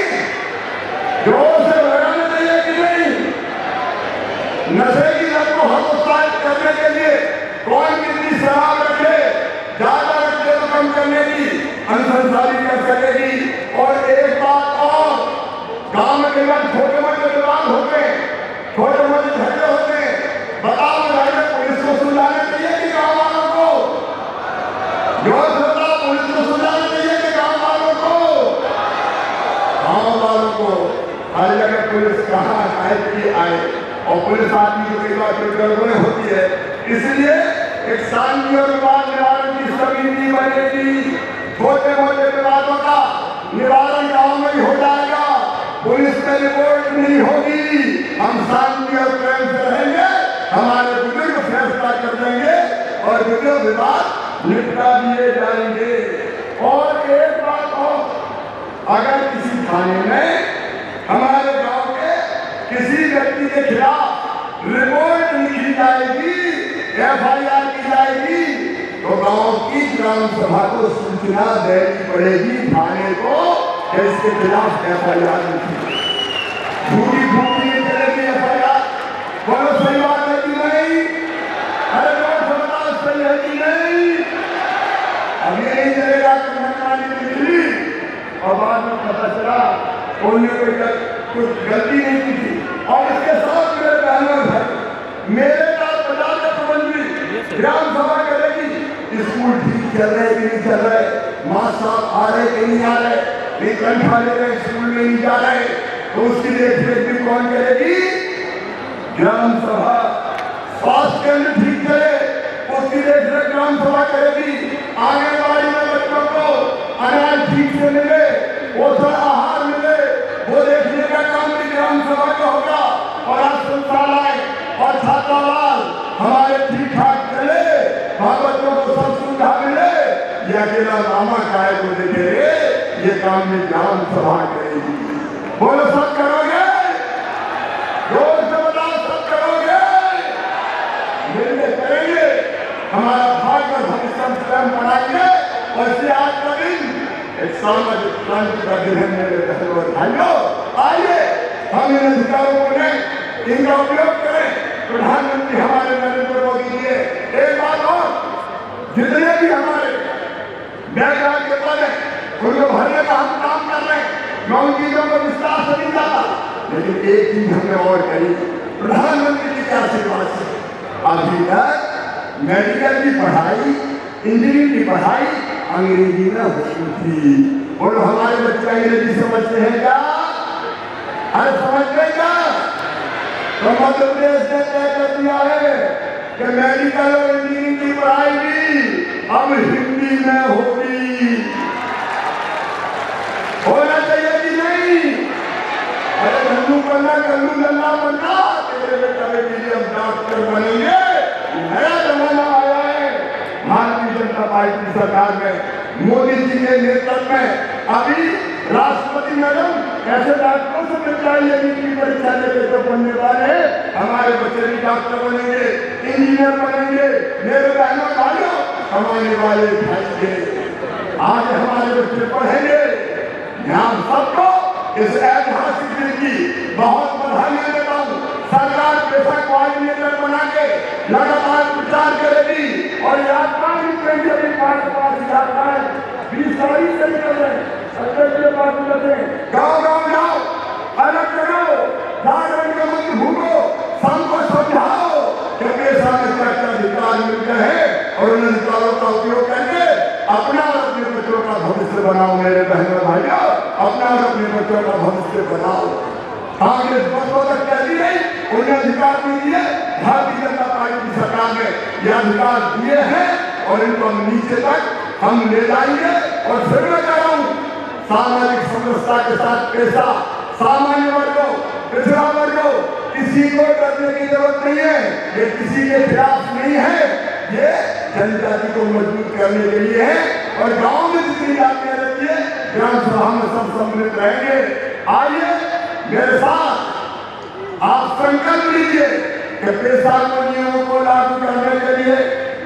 जोर से लगाना चाहिए कि नहीं? नशे की लत को हतोत्साहित करने के लिए कौन कितनी शराब रखे, ज्यादा रखे तो कम करने की अनुशंसा भी कर सकेगी। और एक बात और, गांव में कई बार छोटे मोटे विवाद होते, छोटे मोटे झगड़े होते, बताओ जाए पुलिस को सुलझाना चाहिए कि गांव वालों को? जो बताओ पुलिस को सुलझाना चाहिए कि गांव वालों को? गांव वालों को। हर जगह पुलिस कहाँ आए और पुलिस आदमी को कई बार कोई गड़बड़े होती है, इसलिए एक शांति और विवाद निवारण की समिति बनेगी। छोटे मोटे विवादों का निवारण गांव में ही हो जाएगा, पुलिस में रिपोर्ट नहीं होगी। हम शांति और प्रेम से रहेंगे, हमारे बुजुर्ग फैसला कर देंगे और बुजुर्ग विवाद निपटा दिए जाएंगे। और एक बात और, अगर किसी थाने में हमारे गांव के किसी व्यक्ति के खिलाफ रिपोर्ट लिखी जाएगी, FIR की जाएगी, तो गांव की ग्राम सभा को सूचना देनी पड़ेगी थाने को कि इसके खिलाफ FIR लिखी। झूठी झूठी नहीं चलेगी FIR। बोलो सही बात है कि नहीं? अरे लोग समझा सही है कि नहीं? अब ये नहीं चलेगा कि मनमानी मिली और बाद में पता चला उन्होंने कुछ गलती नहीं की थी। और इसके साथ मेरे बहनों भाई, मेरे साथ प्रधान प्रबंधी ग्राम सभा करेगी, स्कूल ठीक चल रहे कि नहीं चल रहे, माँ साहब आ रहे कि नहीं आ रहे, नहीं कंठा ले रहे, स्कूल में नहीं जा रहे, तो उसकी देखरेख भी कौन करेगी? ग्राम सभा। स्वास्थ्य केंद्र ठीक चले, उसकी देखरेख ग्राम सभा करेगी। आंगनबाड़ी में बच्चों को अनाज ठीक से मिले, पोषण आहार मिले, वो देखने का काम भी ग्राम सभा का होगा। और अस्पताल और छात्रावास हमारे ठीक ठाक चले, वहाँ बच्चों को सब सुविधा मिले, ये अकेला नामा काय को देखेंगे, ये काम भी ग्राम सभा करेगी। बोलो सब करोगे? जोर से बताओ सब करोगे? मिलके करेंगे, हमारा भाग्य भविष्य स्वयं बनाएंगे। और इसलिए आज का दिन एक सामाजिक क्रांति का दिन है मेरे बहनों और भाइयों। आइए हम इन अधिकारों को लें, इनका उपयोग करें। प्रधानमंत्री हमारे नरेंद्र मोदी जी, एक बात और, जितने भी हमारे बैकग्राउंड के पद हैं उनको भरने का हम काम कर रहे हैं। मैं उन चीजों को विस्तार से नहीं जाता, लेकिन एक चीज हमने और करी, प्रधानमंत्री जी के आशीर्वाद से अभी तक मेडिकल की पढ़ाई, इंजीनियरिंग की पढ़ाई अंग्रेजी में होती थी। और हमारे बच्चे अंग्रेजी समझते हैं क्या? अरे समझते हैं क्या? तो मध्य प्रदेश ने तय कर दिया है कि मेडिकल और इंजीनियरिंग की पढ़ाई भी अब हिंदी में होगी। होना चाहिए कि नहीं? अरे गल्लू बनना, गल्लू गल्ला बनना, तेरे बेटा बेटी जी अब डॉक्टर बनेंगे, नया जमाना आया है। भारतीय जनता पार्टी सरकार में मोदी जी के नेतृत्व में अभी राष्ट्रपति मैडम ऐसे डॉक्टरों से मिलवाई की परीक्षा देते तो बनने वाले हैं, हमारे बच्चे भी डॉक्टर बनेंगे, इंजीनियर बनेंगे। मेरे बहनों भाइयों, कमाने वाले भाई आज हमारे बच्चे पढ़ेंगे, मैं आप सबको इस ऐतिहासिक दिन की बहुत बधाई देता हूँ। सरकार पैसा कोऑर्डिनेटर बना के लगातार प्रचार करेगी और यात्रा भी करेंगे। पाँच यात्राएं 20-22 से निकल रहे गाँव गाँव जाओ, अलग करो, जागरण का मंत्र भूलो, सबको समझाओ कि पैसा में क्या अधिकार मिल गए हैं और उन अधिकारों का उपयोग करके अपना और अपने बच्चों का भविष्य बनाओ। मेरे बहनों भाइयों, अपना और अपने बच्चों का भविष्य बनाओ। कांग्रेस वर्षों तक कहती रही, उन्हें अधिकार नहीं दिए। भारतीय जनता पार्टी की सरकार ने यह अधिकार दिए हैं और इनको हम नीचे तक हम ले जाएंगे। और फिर मैं कह रहा हूँ, सामाजिक समरसता के साथ पैसा सामान्य वर्गों, पिछड़ा वर्गों, किसी को डरने की जरूरत नहीं है। ये किसी के खिलाफ नहीं है, ये जनजाति को मजबूत करने के लिए है। और गांव में जितनी जातियां रहती है, ग्राम सभा में सब सम्मिलित रहेंगे। आइए मेरे साथ आप संकल्प लीजिए कि पैसा को नियमों को लागू करने के लिए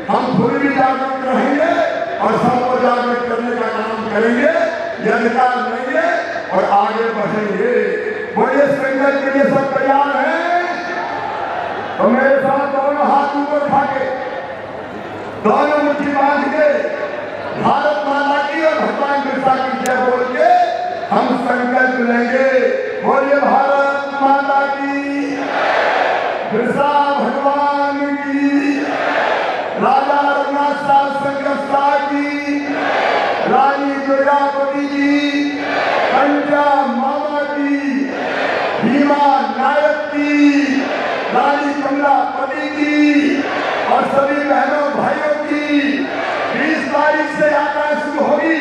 हम खुद भी जागरूक रहेंगे और सबको जागरूक करने का काम करेंगे। ये अधिकार लेंगे और आगे बढ़ेंगे। बड़े संकल्प के लिए सब तैयार हैं तो मेरे साथ दोनों हाथ ऊपर उठा के, दोनों मुट्ठी बांध के, भारत माता की और भगवान बिरसा की जय बोल के हम संकल्प लेंगे। बोलिए भारत माता की, बिरसा भगवान की, राजा रघुनाथ संघर्षा की, रानी दुर्गावती की, पंजा मामा की, भीमा नायक की, रानी कमलापति की और सभी बहनों भाइयों की 20 तारीख से यात्रा शुरू होगी।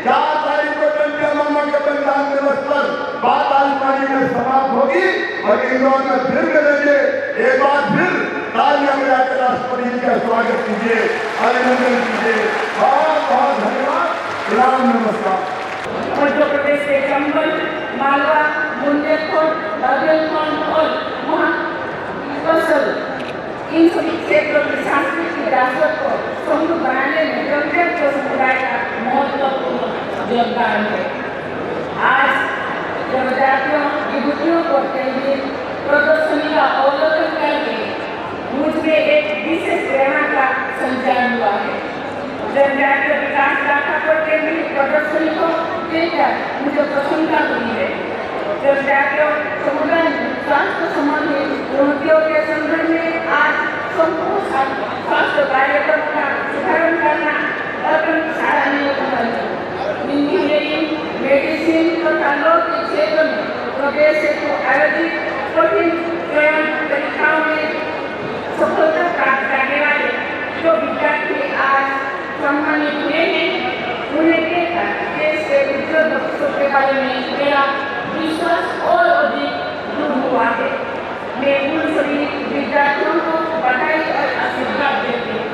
4 तारीख को पंजा मामा के बलिदान दिवस पर पाताल पानी में समाप्त होगी और इंदौर में फिर मिलेंगे। एक बार फिर तालियां बजा के राष्ट्रपति जी का स्वागत कीजिए, अभिनंदन कीजिए। बहुत बहुत धन्यवाद। राम नमस्कार। मध्य प्रदेश के चंबल, मालवा, बुंदेलखंड, बुंदेलखंड और महाबसर इन सभी क्षेत्रों की सांस्कृतिक विरासत को समृद्ध बनाने में जनजातीय समुदाय का महत्वपूर्ण योगदान है। आज जनजातियों विभूतियों को केंद्रित प्रदर्शनी का अवलोकन करके मुझमें एक विशेष प्रेरणा का संचार हुआ है। जनजातीय विकास गाथा पर केंद्रित प्रदर्शनी को देखकर मुझे प्रसन्नता हुई है। जनजातीय समुदाय में स्वास्थ्य संबंधी चुनौतियों के संदर्भ में आज संपूर्ण स्वास्थ्य कार्यक्रम का शुभारंभ करना अत्यंत सराहनीय है। इंजीनियरिंग, मेडिसिन तथा लॉ के क्षेत्र में प्रदेश हेतु आयोजित कठिन चयन परीक्षाओं में सफलता प्राप्त करने वाले जो विद्यार्थी आज सम्मानित हुए हैं, उन्हें देखकर देश के उज्जवल भविष्य के बारे में मेरा विश्वास और अधिक दृढ़ हुआ है। मैं उन सभी विद्यार्थियों को बधाई और आशीर्वाद देती हूँ।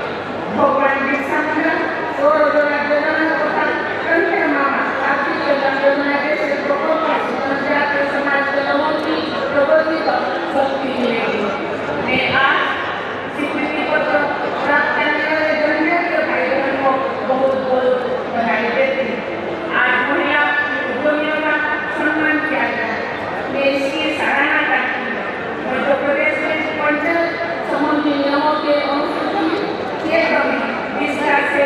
भगवान बिरसा मुंडा, सौरजोड़ा योजना तथा कंठे मामा आर्थिक योजना जैसे प्रकोप जनजातीय समाज के लोगों की प्रगति को शक्ति मिलेगी। मैं आज स्वीकृति पत्र प्राप्त करने वाले जनजातीय भाई बहनों को बहुत बहुत बधाई देती हूँ। आज महिला उद्यमियों का सम्मान किया गया, मैं इसकी सराहना करती हूँ। मध्य प्रदेश में पंचायत संबंधी नियमों के अनुसूची क्षेत्र में विस्तार से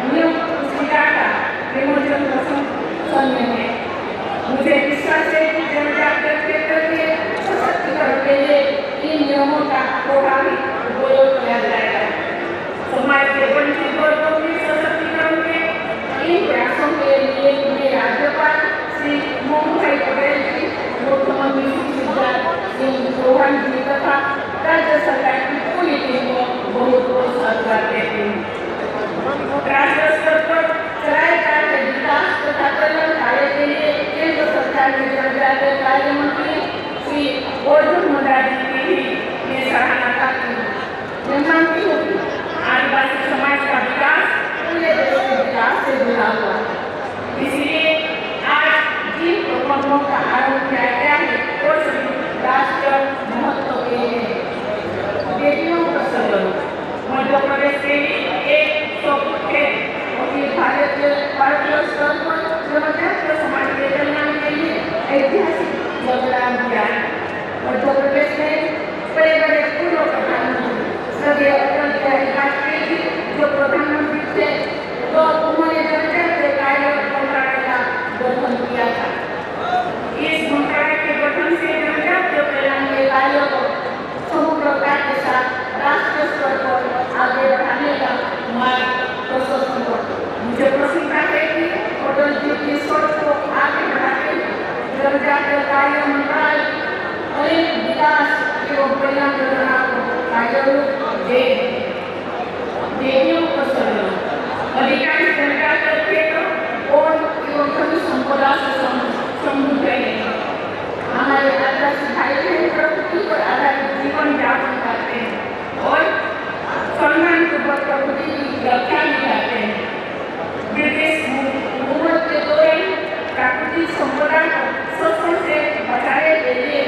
नियम पुस्तिका का विमोचन प्रशंसनीय है। मुझे विश्वास है कि जनजातीय क्षेत्र के सशक्तिकरण के लिए इन नियमों का प्रभावी उपयोग किया जाएगा। समाज के वंचित वर्गों के सशक्तिकरण के इन प्रयासों के लिए मैं राज्यपाल श्री मोहन भाई पटेल जी, मुख्यमंत्री सिंह चौहान जी तथा राज्य सरकार की पूरी टीम को बहुत बहुत साधुवाद देती हूँ। राष्ट्र स्तर पर चलाए जा रहे विकास तथा कल्याण कार्य के लिए केंद्र सरकार के जनजातीय कार्य मंत्री श्री अर्जुन मुंडा जी की भी मैं सराहना करती हूँ। मैं मानती हूँ कि आदिवासी समाज का विकास पूरे देश के विकास से जुड़ा हुआ है। इसलिए आज जिन प्रकरणों का आरोप किया गया है वो सभी राष्ट्रीय महत्व के हैं। बेटियों का सहयोग मध्य प्रदेश के लिए एक सौभाग्य है। भारतीय स्तर पर जनजातीय समाज के मध्य प्रदेश में बड़े बड़े पूर्व प्रधानमंत्री सभी अटल बिहारी वाजपेयी जी जो प्रधानमंत्री थे तो उन्होंने जनता के कार्य मंत्रालय का गठन किया था। इस मंत्रालय के गठन से जनता के कल्याण के कार्यों को समग्रता के साथ राष्ट्रीय स्तर पर आगे बढ़ाने का मार्ग प्रशस्त हुआ। मुझे प्रसन्नता है कि अटल जी की सोच को आगे बढ़ाते जनता के कार्य मंत्रालय अनेक विकास एवं कल्याण योजना को कार्यरूप दे देवियों को अधिकांश जनता के क्षेत्र और एवं सभी संपदा से समृद्ध है। हमारे आदिवासी भाई बहन प्रकृति पर आधारित जीवन यापन करते हैं और सम्मानपूर्वक प्रकृति की रक्षा भी करते हैं। ब्रिटिश हुकूमत के दौरान प्राकृतिक संपदा को शोषण से बचाने के लिए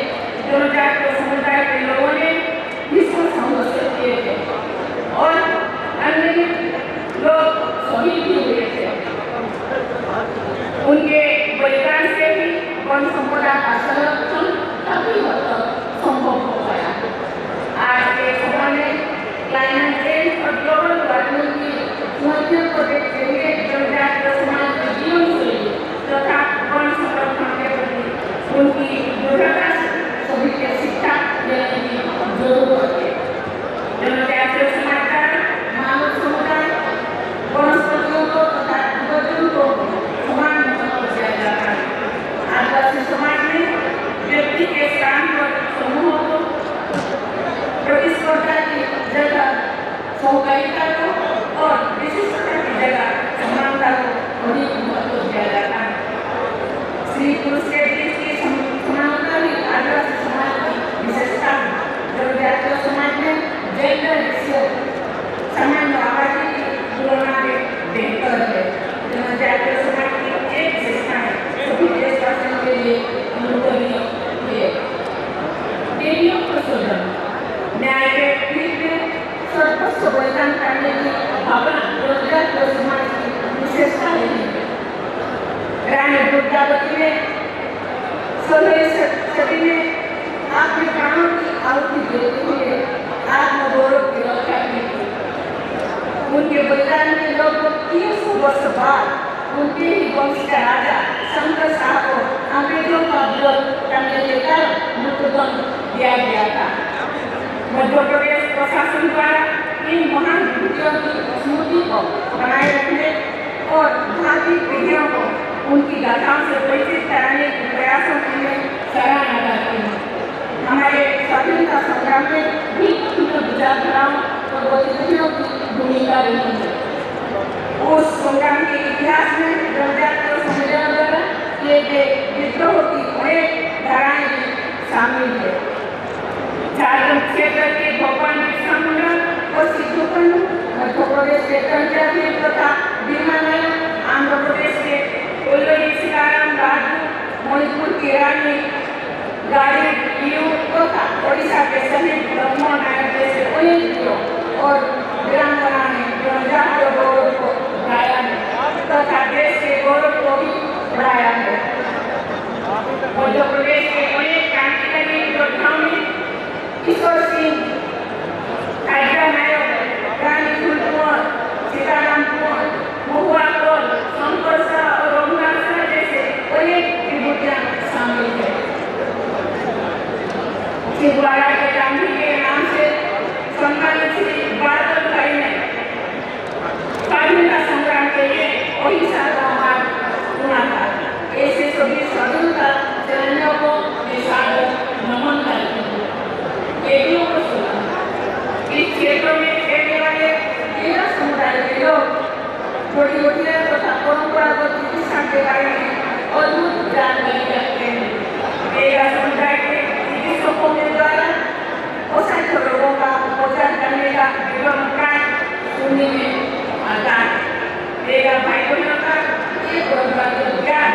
जनजातीय समुदाय के लोगों ने भीषण संघर्ष किए थे और अन्य लोग शहीद भी हुए थे। उनके बलिदान से ही वन संपदा का संरक्षण काफी हद तक संभव हो गया। आज के समय में क्लाइमेट चेंज और ग्लोबल वार्मिंग की चुनौतियों को देखते हुए जनजातीय समाज की जीवन शैली तथा वन संरक्षण के प्रति उनकी दृढ़ता सभी के शिक्षा देने की जरूरत है। जनजातीय समाज का मानव समुदाय वनस्पतियों को तथा जीव-जंतुओं को समान महत्व दिया जाता है। आदिवासी समाज में व्यक्ति के स्थान पर समूहों को प्रतिस्पर्धा की जगह सहकारिता को और विशिष्टता की जगह समानता को अधिक महत्व दिया जाता है। स्त्री पुरुष के बीच की समानता भी आदिवासी समाज की विशेषता है। जनजातीय समाज में जेंडर रेशियो सामान्य आबादी की तुलना में बेहतर है। जनजातीय समाज की एक विशेषता है सभी देशवासियों के लिए अनुकरणीय है। देवियों को सृजन न्याय के पीठ में सर्वस्व बलिदान करने की भावना जनजातीय समाज की विशेषता है। रानी दुर्गावती ने 16वीं सदी में अपने प्राणों की आहुति देते हुए आत्मगौरव की रक्षा की थी। उनके बलिदान के लगभग 300 वर्ष बाद उनके ही वंश का राजा शंकर शाह को अंग्रेजों का विरोध करने के कारण मृत्युदंड दिया गया था। मध्य प्रदेश प्रशासन द्वारा इन महान विभूतियों की स्मृति को बनाए रखने और भावी पीढ़ियों को उनकी गाथाओं से परिचित कराने के प्रयासों के लिए सराहना करती है। हमारे स्वाधीनता संग्राम में भी उनके विचारधाराओं और गतिविधियों की भूमिका रही है। उस संग्राम के इतिहास में जनजातीय समुदायों द्वारा किए गए विद्रोह की अनेक धाराएं भी शामिल है। झारखंड क्षेत्र के भगवान बिरसा मुंडा और सिद्धू कन्हू, मध्य प्रदेश के कंजाफी तथा भीमानयम, आंध्र प्रदेश के कोल्लूरी सीताराम राजू, मणिपुर की रानी गाड़ी लियू तथा ओडिशा के शहीद लक्ष्मण नायक जैसे अनेक वीरों और वीरांगना ने जनजातीय गौरव को बढ़ाया है तथा देश के गौरव को भी बढ़ाया है। मध्य प्रदेश के अनेक क्रांतिकारी योद्धाओं में किशोर सिंह, टाइगर नायक, रानी फूलकुंवर, सीताराम कुंवर, महुआ कौर, शंकर शाह और रघुनाथ शाह जैसे अनेक विभूतियां शामिल हैं। छिंदवाड़ा के गांधी के नाम से सम्मानित श्री बादल भाई ने स्वाधीनता संग्राम के लिए अहिंसा का मार्ग चुना था। ऐसे सभी स्वाधीनता सेनानियों को नमन करते हैं। देवियों को सुना इस क्षेत्र में रहने वाले 13 समुदाय के लोग छोटी छोटियां तथा परंपरागत चिकित्सा के बारे में अद्भुत जानकारी रखते हैं। 13 समुदाय के चिकित्सकों के द्वारा असंख्य रोगों का उपचार करने का विवरण प्राप्त सुनने में आता है। 13 भाई बहनों का एक परंपरागत ज्ञान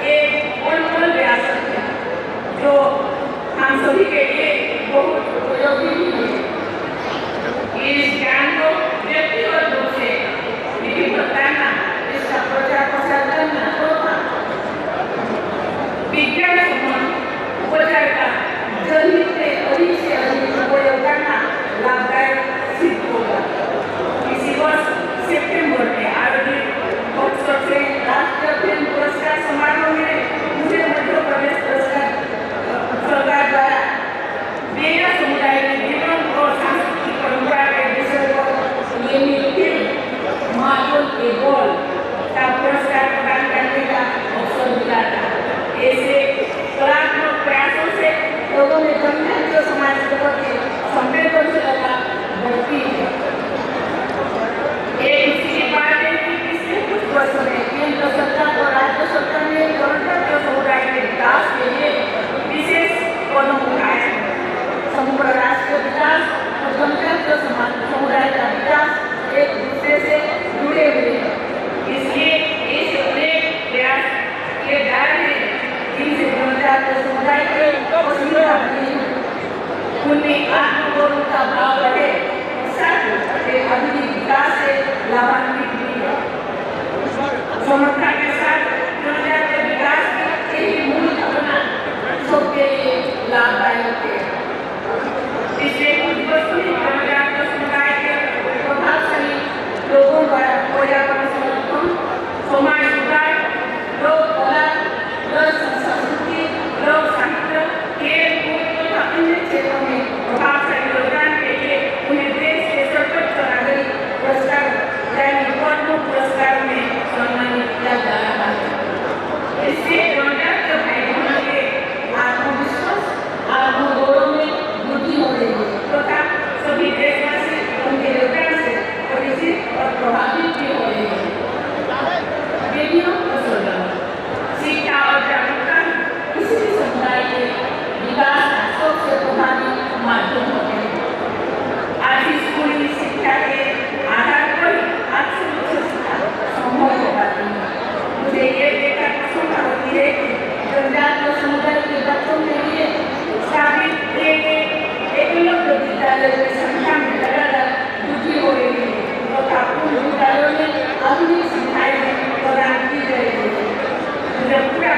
एक अनमोल विरासत है जो हम सभी के लिए बहुत उपयोगी भी है। इस ज्ञान को व्यक्तिगत रूप से विधि बताना, इसका प्रचार प्रसार करना तथा विज्ञान उपचार का जल्दी समुदाय के पसंदीदा बने हैं। उनमें आत्मगौरव का भाव बढ़े, साथ ही आधुनिक विकास से लाभान्वित भी है। समर्था के साथ जनजातीय विकास की यही मूल भावना सबके लिए लाभदायक है। पिछले कुछ वर्षों में जनजातीय समुदाय के प्रभावशाली लोगों द्वारा पर्यावरण संरक्षण, समाज सुधार, लोक कला, लोक संस्कृति, लोक साहित्य, खेल कूद तथा अन्य क्षेत्रों में प्रभावशाली योगदान के लिए उन्हें देश के सर्वोच्च नागरिक पुरस्कार यानी पद्म पुरस्कार में सम्मानित किया जा रहा है। इससे जनजातीय भाई बहनों के आत्मविश्वास, आत्मगौरव में वृद्धि हो रही है तथा सभी देशवासी उनके योगदान से परिचित और प्रभावित भी हो रहे हैं। बेटियों को स्लोगन, शिक्षा और जागरूकता किसी भी समुदाय के विकास का सबसे प्रभावी माध्यम होते हैं। आज स्कूली शिक्षा के आधार पर आज से उच्च शिक्षा संभव हो पाती है। मुझे ये देखकर प्रसन्नता होती है कि जनजातीय समुदाय के बच्चों के लिए स्थापित एकलव्य विद्यालय की संख्या में लगातार वृद्धि हो रही है तथा उन विद्यालयों में आधुनिक सुविधाएं प्रदान की जा रही है। मुझे पूरा